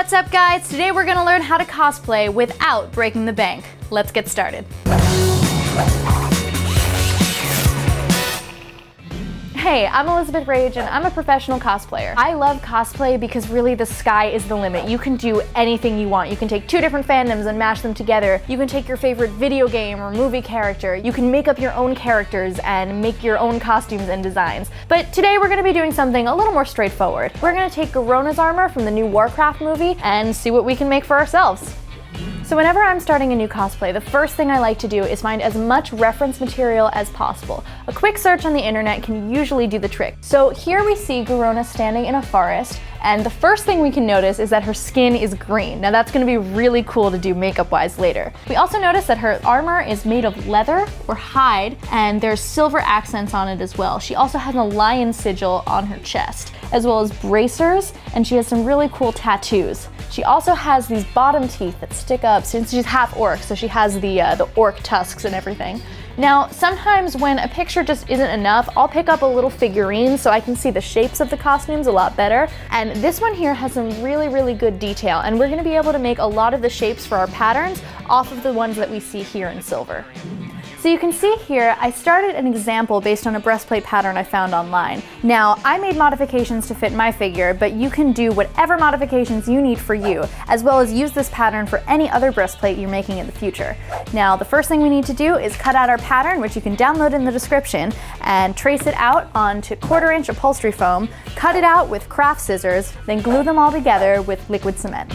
What's up, guys? Today we're gonna learn how to cosplay without breaking the bank. Let's get started. Hey, I'm Elizabeth Rage and I'm a professional cosplayer. I love cosplay because really the sky is the limit. You can do anything you want. You can take two different fandoms and mash them together. You can take your favorite video game or movie character. You can make up your own characters and make your own costumes and designs. But today we're gonna be doing something a little more straightforward. We're gonna take Garona's armor from the new Warcraft movie and see what we can make for ourselves. So whenever I'm starting a new cosplay, the first thing I like to do is find as much reference material as possible. A quick search on the internet can usually do the trick. So here we see Garona standing in a forest, and the first thing we can notice is that her skin is green. Now that's gonna be really cool to do makeup-wise later. We also notice that her armor is made of leather or hide, and there's silver accents on it as well. She also has a lion sigil on her chest, as well as bracers, and she has some really cool tattoos. She also has these bottom teeth that stick up since she's half orc, so she has the orc tusks and everything. Now, sometimes when a picture just isn't enough, I'll pick up a little figurine so I can see the shapes of the costumes a lot better. And this one here has some really good detail, and we're gonna be able to make a lot of the shapes for our patterns off of the ones that we see here in silver. So you can see here, I started an example based on a breastplate pattern I found online. Now, I made modifications to fit my figure, but you can do whatever modifications you need for you, as well as use this pattern for any other breastplate you're making in the future. Now, the first thing we need to do is cut out our pattern, which you can download in the description, and trace it out onto 1/4" upholstery foam, cut it out with craft scissors, then glue them all together with liquid cement.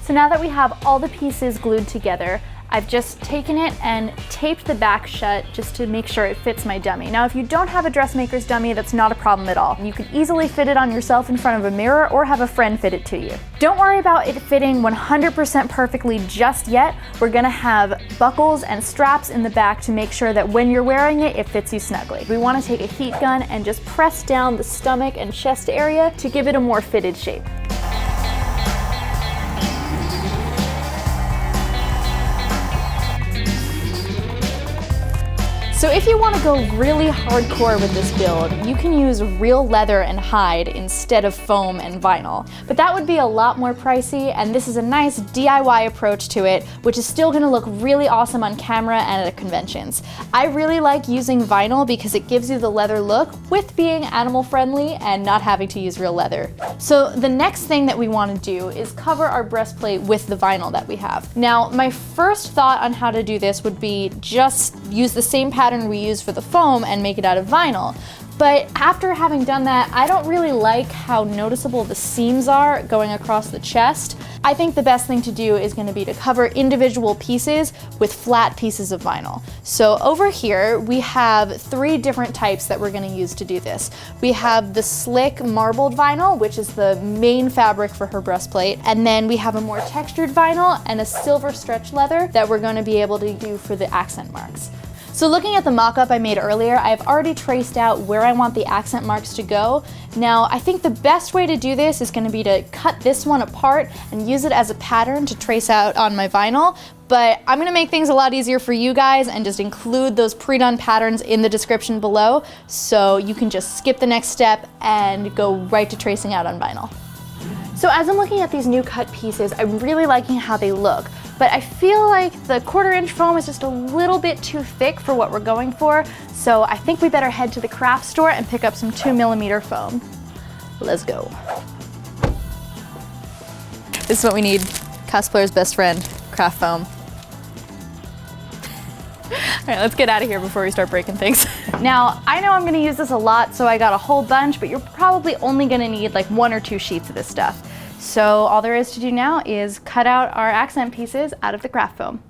So now that we have all the pieces glued together, I've just taken it and taped the back shut just to make sure it fits my dummy. Now, if you don't have a dressmaker's dummy, that's not a problem at all. You can easily fit it on yourself in front of a mirror or have a friend fit it to you. Don't worry about it fitting 100% perfectly just yet. We're gonna have buckles and straps in the back to make sure that when you're wearing it, it fits you snugly. We wanna take a heat gun and just press down the stomach and chest area to give it a more fitted shape. So if you want to go really hardcore with this build, you can use real leather and hide instead of foam and vinyl. But that would be a lot more pricey, and this is a nice DIY approach to it, which is still going to look really awesome on camera and at conventions. I really like using vinyl because it gives you the leather look with being animal friendly and not having to use real leather. So the next thing that we want to do is cover our breastplate with the vinyl that we have. Now, my first thought on how to do this would be just use the same pattern we use for the foam and make it out of vinyl. But after having done that, I don't really like how noticeable the seams are going across the chest. I think the best thing to do is going to be to cover individual pieces with flat pieces of vinyl. So over here, we have 3 different types that we're going to use to do this. We have the slick marbled vinyl, which is the main fabric for her breastplate. And then we have a more textured vinyl and a silver stretch leather that we're going to be able to do for the accent marks. So looking at the mock-up I made earlier, I've already traced out where I want the accent marks to go. Now, I think the best way to do this is going to be to cut this one apart and use it as a pattern to trace out on my vinyl, but I'm going to make things a lot easier for you guys and just include those pre-done patterns in the description below, so you can just skip the next step and go right to tracing out on vinyl. So as I'm looking at these new cut pieces, I'm really liking how they look. But I feel like the 1/4" foam is just a little bit too thick for what we're going for, so I think we better head to the craft store and pick up some 2mm foam. Let's go. This is what we need. Cosplayer's best friend, craft foam. All right, let's get out of here before we start breaking things. Now, I know I'm gonna use this a lot, so I got a whole bunch, but you're probably only gonna need like 1 or 2 sheets of this stuff. So all there is to do now is cut out our accent pieces out of the craft foam.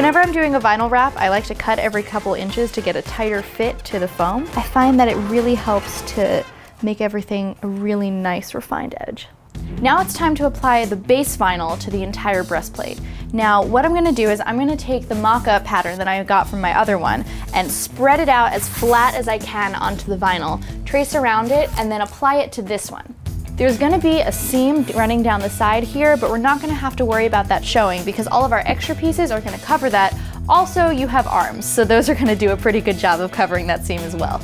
Whenever I'm doing a vinyl wrap, I like to cut every couple inches to get a tighter fit to the foam. I find that it really helps to make everything a really nice refined edge. Now it's time to apply the base vinyl to the entire breastplate. Now what I'm going to do is I'm going to take the mock-up pattern that I got from my other one and spread it out as flat as I can onto the vinyl, trace around it, and then apply it to this one. There's going to be a seam running down the side here, but we're not going to have to worry about that showing because all of our extra pieces are going to cover that. Also, you have arms, so those are going to do a pretty good job of covering that seam as well.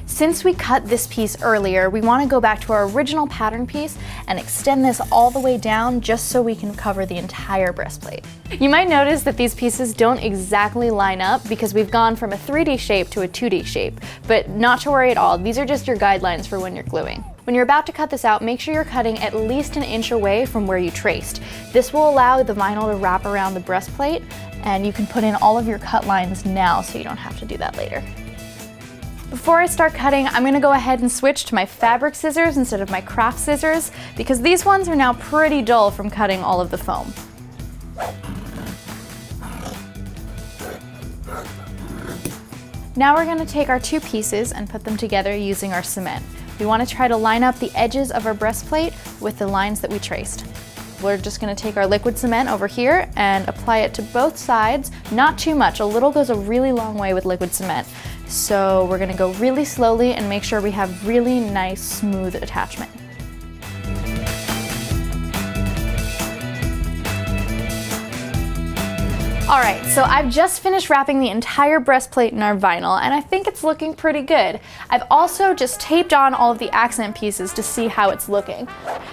Since we cut this piece earlier, we want to go back to our original pattern piece and extend this all the way down just so we can cover the entire breastplate. You might notice that these pieces don't exactly line up because we've gone from a 3D shape to a 2D shape, but not to worry at all. These are just your guidelines for when you're gluing. When you're about to cut this out, make sure you're cutting at least an inch away from where you traced. This will allow the vinyl to wrap around the breastplate, and you can put in all of your cut lines now so you don't have to do that later. Before I start cutting, I'm gonna go ahead and switch to my fabric scissors instead of my craft scissors because these ones are now pretty dull from cutting all of the foam. Now we're gonna take our two pieces and put them together using our cement. We wanna try to line up the edges of our breastplate with the lines that we traced. We're just gonna take our liquid cement over here and apply it to both sides, not too much. A little goes a really long way with liquid cement. So we're gonna go really slowly and make sure we have really nice, smooth attachment. All right, so I've just finished wrapping the entire breastplate in our vinyl, and I think it's looking pretty good. I've also just taped on all of the accent pieces to see how it's looking.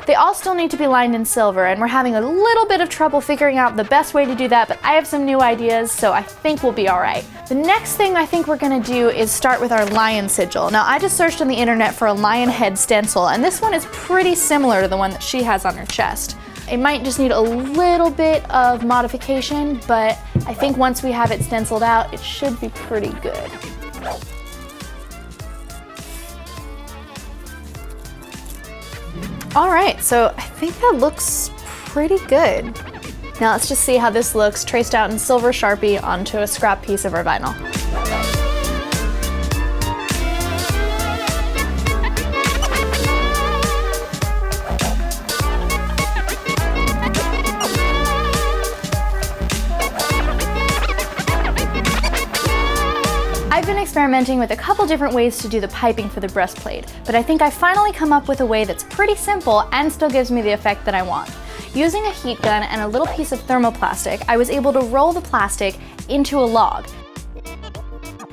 They all still need to be lined in silver, and we're having a little bit of trouble figuring out the best way to do that, but I have some new ideas, so I think we'll be all right. The next thing I think we're gonna do is start with our lion sigil. Now, I just searched on the internet for a lion head stencil, and this one is pretty similar to the one that she has on her chest. It might just need a little bit of modification, but I think once we have it stenciled out, it should be pretty good. All right, so I think that looks pretty good. Now let's just see how this looks traced out in silver Sharpie onto a scrap piece of our vinyl. I've been experimenting with a couple different ways to do the piping for the breastplate, but I think I finally come up with a way that's pretty simple and still gives me the effect that I want. Using a heat gun and a little piece of thermoplastic, I was able to roll the plastic into a log.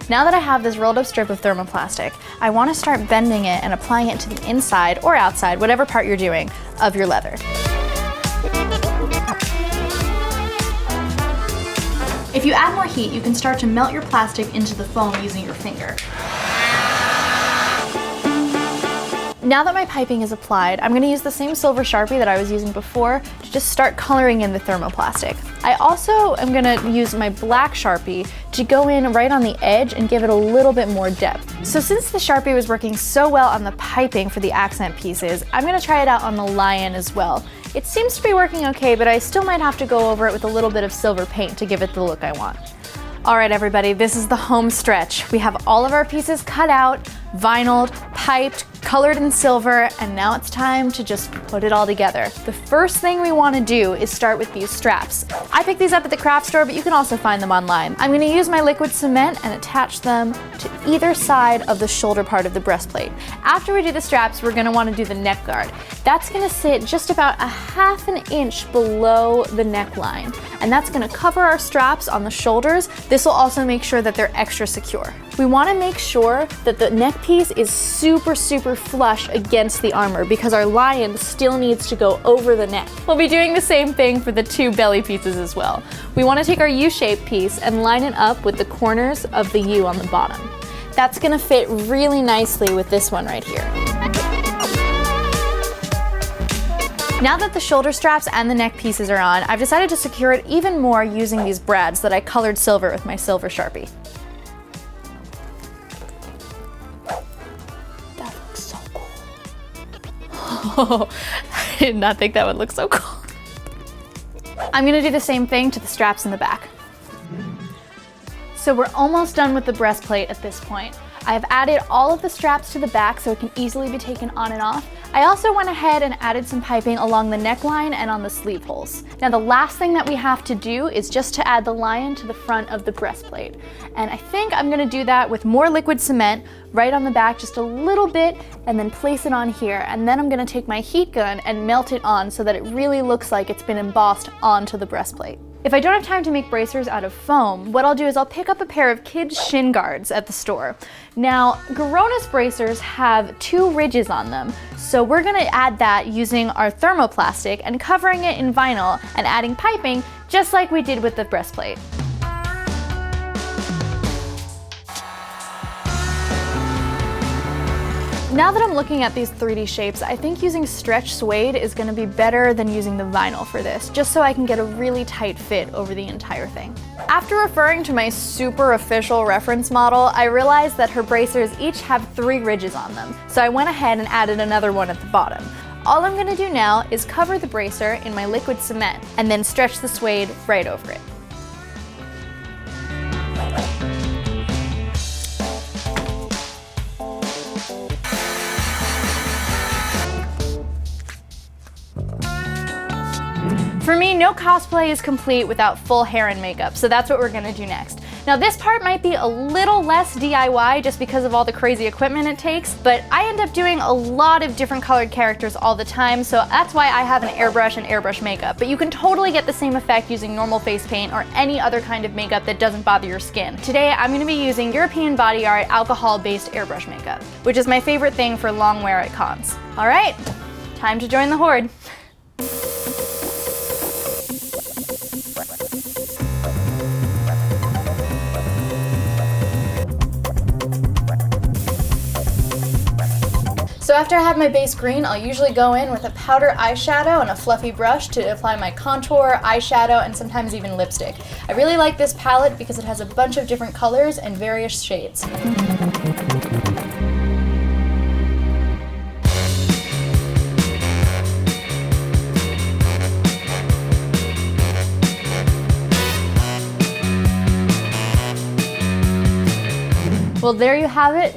Now that I have this rolled up strip of thermoplastic, I want to start bending it and applying it to the inside or outside, whatever part you're doing, of your leather. If you add more heat, you can start to melt your plastic into the foam using your finger. Now that my piping is applied, I'm going to use the same silver Sharpie that I was using before to just start coloring in the thermoplastic. I also am going to use my black Sharpie to go in right on the edge and give it a little bit more depth. So since the Sharpie was working so well on the piping for the accent pieces, I'm going to try it out on the lion as well. It seems to be working okay, but I still might have to go over it with a little bit of silver paint to give it the look I want. All right, everybody, this is the home stretch. We have all of our pieces cut out, vinyled, piped, colored in silver, and now it's time to just put it all together. The first thing we want to do is start with these straps. I picked these up at the craft store, but you can also find them online. I'm going to use my liquid cement and attach them to either side of the shoulder part of the breastplate. After we do the straps, we're going to want to do the neck guard. That's going to sit just about a ½ an inch below the neckline, and that's going to cover our straps on the shoulders. This will also make sure that they're extra secure. We want to make sure that the neck piece is super flush against the armor because our lion still needs to go over the neck. We'll be doing the same thing for the two belly pieces as well. We want to take our U-shaped piece and line it up with the corners of the U on the bottom. That's going to fit really nicely with this one right here. Now that the shoulder straps and the neck pieces are on, I've decided to secure it even more using these brads that I colored silver with my silver Sharpie. That looks so cool. I did not think that would look so cool. I'm gonna do the same thing to the straps in the back. So we're almost done with the breastplate at this point. I have added all of the straps to the back so it can easily be taken on and off. I also went ahead and added some piping along the neckline and on the sleeve holes. Now the last thing that we have to do is just to add the lion to the front of the breastplate. And I think I'm gonna do that with more liquid cement right on the back, just a little bit, and then place it on here. And then I'm gonna take my heat gun and melt it on so that it really looks like it's been embossed onto the breastplate. If I don't have time to make bracers out of foam, what I'll do is I'll pick up a pair of kids' shin guards at the store. Now, Garona's bracers have 2 ridges on them, so we're gonna add that using our thermoplastic and covering it in vinyl and adding piping just like we did with the breastplate. Now that I'm looking at these 3D shapes, I think using stretch suede is gonna be better than using the vinyl for this, just so I can get a really tight fit over the entire thing. After referring to my super official reference model, I realized that her bracers each have 3 ridges on them, so I went ahead and added another one at the bottom. All I'm gonna do now is cover the bracer in my liquid cement and then stretch the suede right over it. For me, no cosplay is complete without full hair and makeup, so that's what we're gonna do next. Now this part might be a little less DIY just because of all the crazy equipment it takes, but I end up doing a lot of different colored characters all the time, so that's why I have an airbrush and airbrush makeup. But you can totally get the same effect using normal face paint or any other kind of makeup that doesn't bother your skin. Today, I'm gonna be using European Body Art alcohol-based airbrush makeup, which is my favorite thing for long wear at cons. All right, time to join the horde. So after I have my base green, I'll usually go in with a powder eyeshadow and a fluffy brush to apply my contour, eyeshadow, and sometimes even lipstick. I really like this palette because it has a bunch of different colors and various shades. Well, there you have it.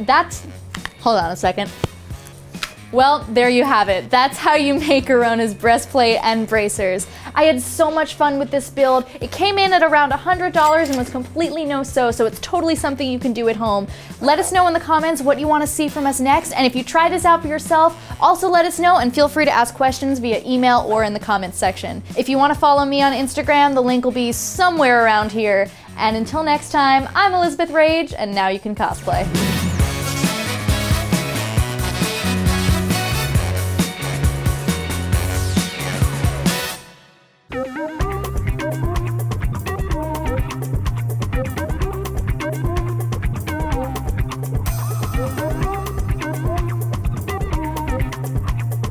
Hold on a second. Well, there you have it. That's how you make Garona's breastplate and bracers. I had so much fun with this build. It came in at around $100 and was completely no-sew, so it's totally something you can do at home. Let us know in the comments what you want to see from us next, and if you try this out for yourself, also let us know and feel free to ask questions via email or in the comments section. If you want to follow me on Instagram, the link will be somewhere around here. And until next time, I'm Elizabeth Rage, and now you can cosplay.